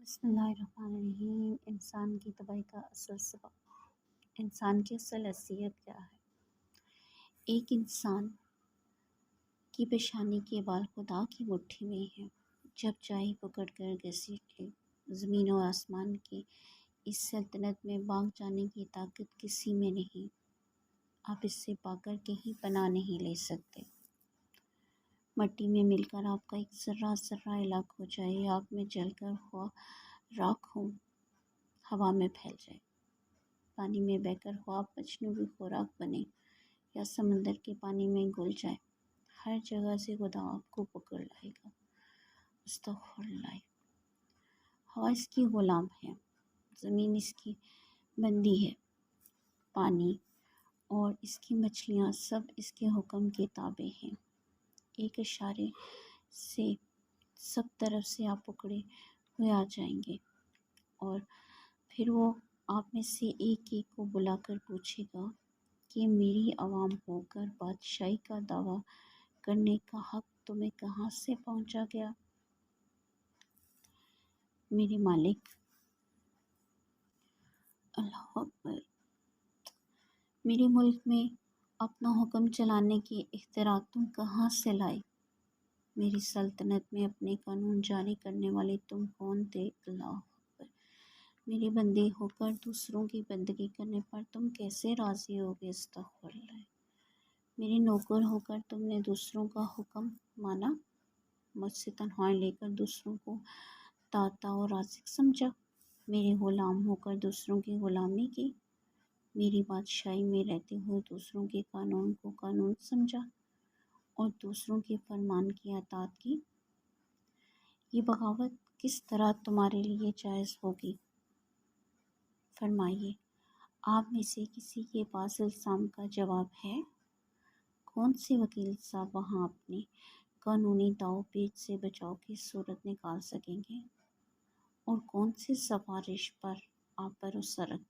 بسم اللہ الرحمن الرحیم۔ انسان کی تباہی کا اصل سبب، انسان کی اصل حیثیت کیا ہے؟ ایک انسان کی پیشانی کے بال خدا کی مٹھی میں ہیں، جب چاہے پکڑ کر گھسیٹ لے۔ زمین و آسمان کی اس سلطنت میں بھاگ جانے کی طاقت کسی میں نہیں، آپ اس سے پا کر کہیں پناہ نہیں لے سکتے۔ مٹی میں مل کر آپ کا ایک ذرہ ذرہ ہلاک ہو جائے، آگ میں جل کر خواہ راکھ ہو ہوا میں پھیل جائے، پانی میں بہہ کر خواہ مصنوعی خوراک بنے یا سمندر کے پانی میں گھل جائے، ہر جگہ سے خدا آپ کو پکڑ لائے گا۔ استغفر اللہ۔ ہوا اس کی غلام ہے، زمین اس کی بندی ہے، پانی اور اس کی مچھلیاں سب اس کے حکم کے تابع ہیں۔ ایک اشارے سے سب طرف سے آپ پکڑے ہوئے آ جائیں گے، اور پھر وہ آپ میں سے ایک ایک کو بلا کر پوچھے گا کہ میری عوام ہو کر بادشاہی کا دعویٰ کرنے کا حق تمہیں کہاں سے پہنچا گیا؟ میرے مالک، اللہ اکبر، میرے ملک میں اپنا حکم چلانے کے اختیار تم کہاں سے لائے؟ میری سلطنت میں اپنے قانون جاری کرنے والے تم کون تھے؟ اللہ اکبر، میرے بندے ہو کر دوسروں کی بندگی کرنے پر تم کیسے راضی ہوگے؟ استغفر اللہ۔ میرے نوکر ہو کر تم نے دوسروں کا حکم مانا، مجھ سے تنخواہیں لے کر دوسروں کو داتا اور رازق سمجھا، میرے غلام ہو کر دوسروں کی غلامی کی، میری بادشاہی میں رہتے ہوئے دوسروں کے قانون کو قانون سمجھا اور دوسروں کے فرمان کی اطاعت کی۔ یہ بغاوت کس طرح تمہارے لیے جائز ہوگی؟ فرمائیے، آپ میں سے کسی کے پاس الزام کا جواب ہے؟ کون سے وکیل صاحب وہاں اپنے قانونی داؤ پیچ سے بچاؤ کی صورت نکال سکیں گے، اور کون سے سفارش پر آپ بھروسہ رکھتے